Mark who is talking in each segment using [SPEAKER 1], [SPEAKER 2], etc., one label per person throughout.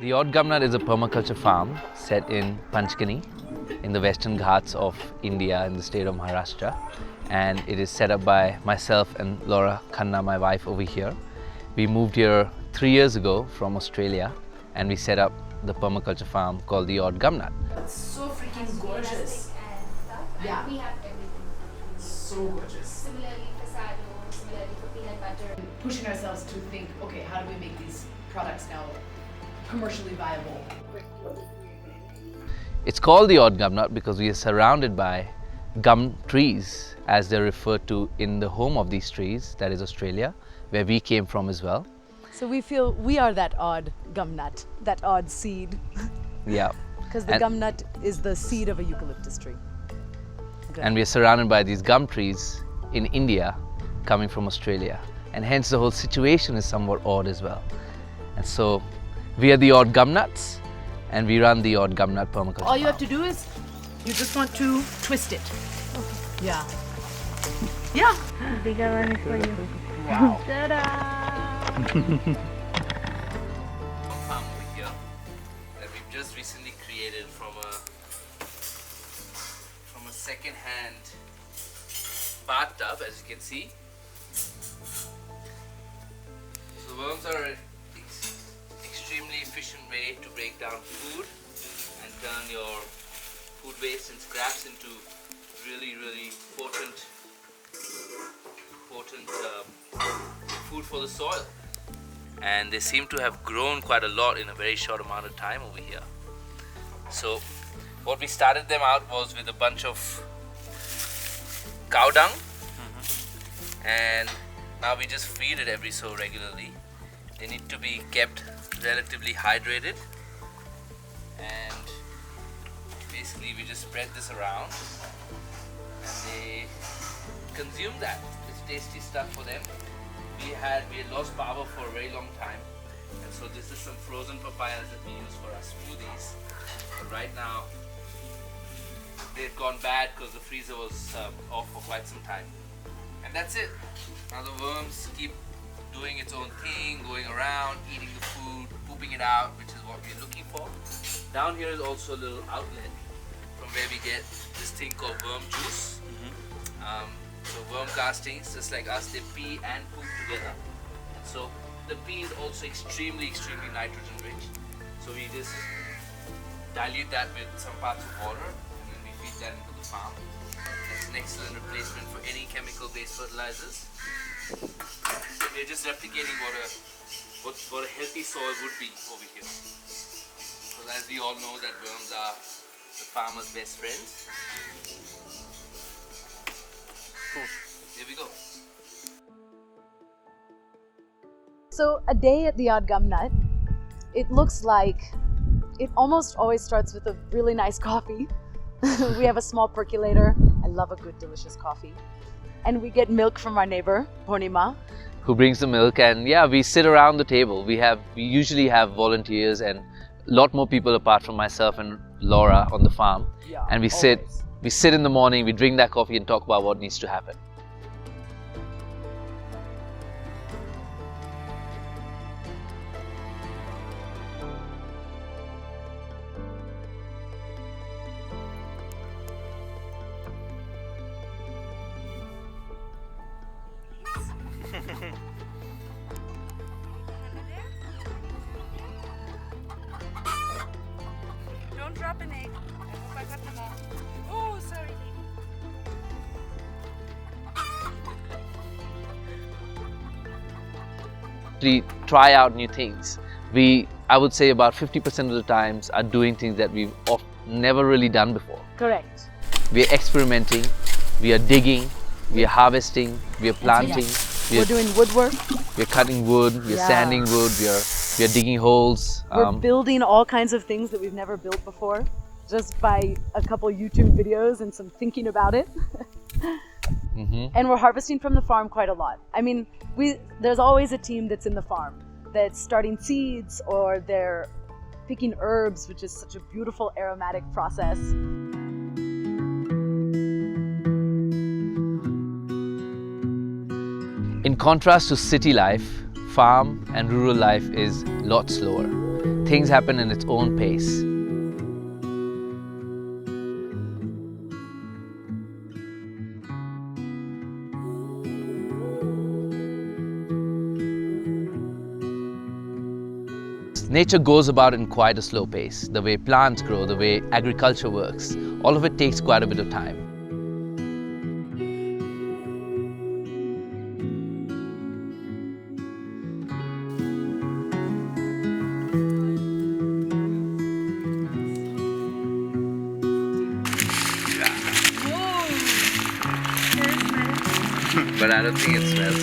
[SPEAKER 1] The Odd Gumnut is a permaculture farm set in Panchgani in the western Ghats of India in the state of Maharashtra, and it is set up by myself and Laura Khanna, my wife, over here. We moved here 3 years ago from Australia and we set up the permaculture farm called the Odd Gumnut.
[SPEAKER 2] It's so freaking gorgeous. Yeah.
[SPEAKER 3] We have everything.
[SPEAKER 2] So gorgeous.
[SPEAKER 3] Similarly for sago, similarly for peanut butter.
[SPEAKER 2] Pushing ourselves to think, okay, how do we make these products now commercially viable?
[SPEAKER 1] It's called the Odd Gumnut because we are surrounded by gum trees, as they're referred to in the home of these trees, that is Australia, where we came from as well.
[SPEAKER 4] So we feel we are that odd gum nut, that odd seed.
[SPEAKER 1] Yeah.
[SPEAKER 4] Because the gum nut is the seed of a eucalyptus tree. Good.
[SPEAKER 1] And we are surrounded by these gum trees in India coming from Australia. And hence the whole situation is somewhat odd as well. And so we are the Odd Gumnuts and we run the Odd Gumnut permaculture
[SPEAKER 2] All you
[SPEAKER 1] farm.
[SPEAKER 2] have to do is, you just want to twist it. Okay. Yeah. Yeah.
[SPEAKER 5] Bigger one is for you.
[SPEAKER 2] Wow.
[SPEAKER 5] Ta-da!
[SPEAKER 1] Farm over here that we've just recently created from a second-hand bathtub, as you can see. So worms are an extremely efficient way to break down food and turn your food waste and scraps into really potent food for the soil. And they seem to have grown quite a lot in a very short amount of time over here. So what we started them out was with a bunch of cow dung, and now we just feed it every so regularly. They need to be kept relatively hydrated, and basically we just spread this around and they consume that. It's tasty stuff for them. We had lost power for a very long time, and so this is some frozen papayas that we use for our smoothies. But right now they've gone bad because the freezer was off for quite some time. And that's it. Now the worms keep doing its own thing, going around, eating the food, pooping it out, which is what we're looking for. Down here is also a little outlet from where we get this thing called worm juice. So worm castings, just like us, they pee and poop together. And so the pee is also extremely nitrogen rich. So we just dilute that with some parts of water and then we feed that into the farm. That's an excellent replacement for any chemical-based fertilizers. We're just replicating what a healthy soil would be over here. Because as we all know that worms are the farmer's best friends. Here we go.
[SPEAKER 4] So a day at the Odd Gumnut, it looks like it almost always starts with a really nice coffee. We have a small percolator. I love a good, delicious coffee. And we get milk from our neighbor, Purnima,
[SPEAKER 1] who brings the milk, and yeah, we sit around the table. We usually have volunteers and a lot more people apart from myself and Laura on the farm.
[SPEAKER 4] Yeah,
[SPEAKER 1] and we sit in the morning, we drink that coffee and talk about what needs to happen.
[SPEAKER 5] Don't drop an egg. I hope I got them all. Oh, sorry.
[SPEAKER 1] We try out new things. I would say about 50% of the times are doing things that we've never really done before.
[SPEAKER 4] correct.
[SPEAKER 1] We are experimenting, we are digging, we are harvesting, we are planting,
[SPEAKER 4] We're doing woodwork.
[SPEAKER 1] we are cutting wood, we are
[SPEAKER 4] Yeah.
[SPEAKER 1] sanding wood, we are digging holes.
[SPEAKER 4] We're building all kinds of things that we've never built before, just by a couple YouTube videos and some thinking about it. And we're harvesting from the farm quite a lot. I mean, there's always a team that's in the farm that's starting seeds, or they're picking herbs, which is such a beautiful aromatic process.
[SPEAKER 1] In contrast to city life, farm and rural life is a lot slower. things happen in its own pace. Nature goes about in quite a slow pace. The way plants grow, the way agriculture works, all of it takes quite a bit of time. But I don't think it smells.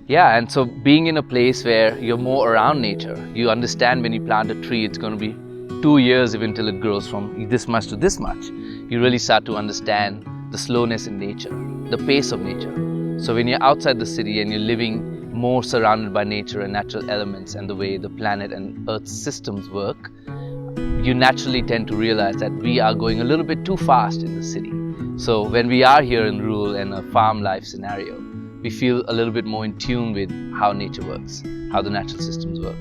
[SPEAKER 1] Yeah, and so being in a place where you're more around nature, you understand when you plant a tree, it's going to be 2 years until it grows from this much to this much. You really start to understand the slowness in nature, the pace of nature. So when you're outside the city and you're living more surrounded by nature and natural elements and the way the planet and Earth's systems work, you naturally tend to realize that we are going a little bit too fast in the city. So when we are here in rural and a farm life scenario, we feel a little bit more in tune with how nature works, how the natural systems work.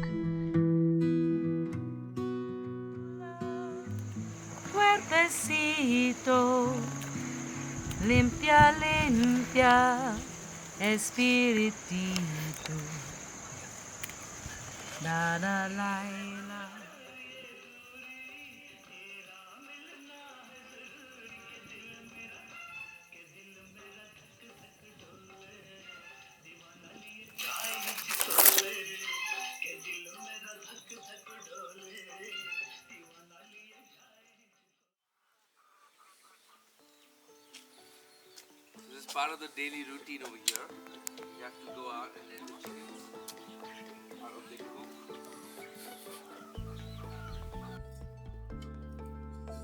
[SPEAKER 6] Cuerpecito, limpia, limpia, espiritito, la la la la.
[SPEAKER 1] This is part of the daily routine over here. You have to go out and let the chickens out of the coop.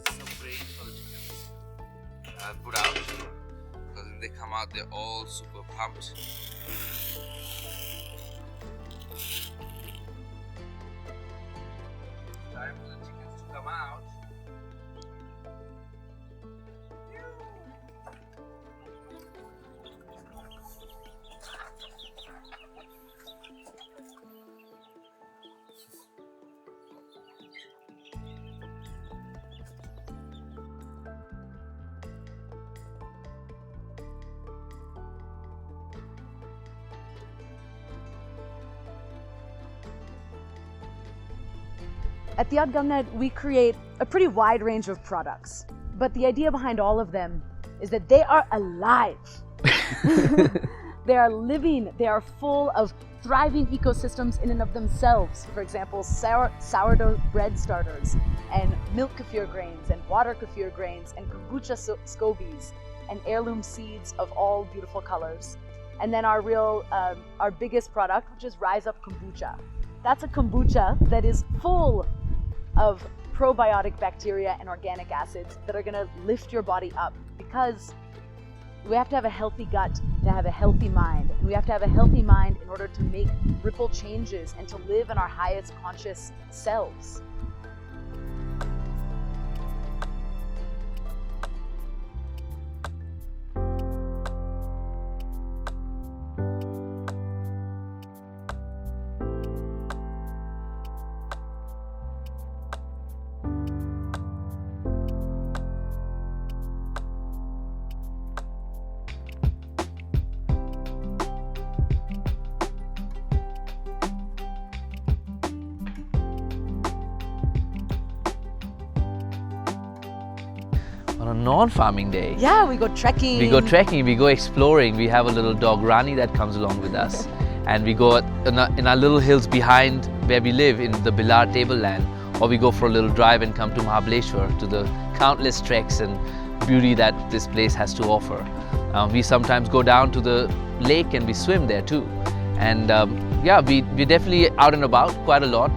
[SPEAKER 1] Some grain for the chickens. I'll put out because when they come out, they're all super pumped. Time for the chickens to come out.
[SPEAKER 4] At the Odd Gumnut, we create a pretty wide range of products, but the idea behind all of them is that they are alive. They are living, they are full of thriving ecosystems in and of themselves. For example, sourdough bread starters, and milk kefir grains, and water kefir grains, and kombucha scobies, and heirloom seeds of all beautiful colors. And then our biggest product, which is Rise Up Kombucha. That's a kombucha that is full of probiotic bacteria and organic acids that are going to lift your body up, because we have to have a healthy gut to have a healthy mind, and we have to have a healthy mind in order to make ripple changes and to live in our highest conscious selves.
[SPEAKER 1] On a non-farming day,
[SPEAKER 4] Yeah, we go trekking.
[SPEAKER 1] we go trekking, we go exploring. We have a little dog Rani that comes along with us, and we go in our little hills behind where we live in the Bilar tableland, or we go for a little drive and come to Mahabaleshwar, to the countless treks and beauty that this place has to offer. We sometimes go down to the lake and we swim there too. And yeah, we're definitely out and about quite a lot.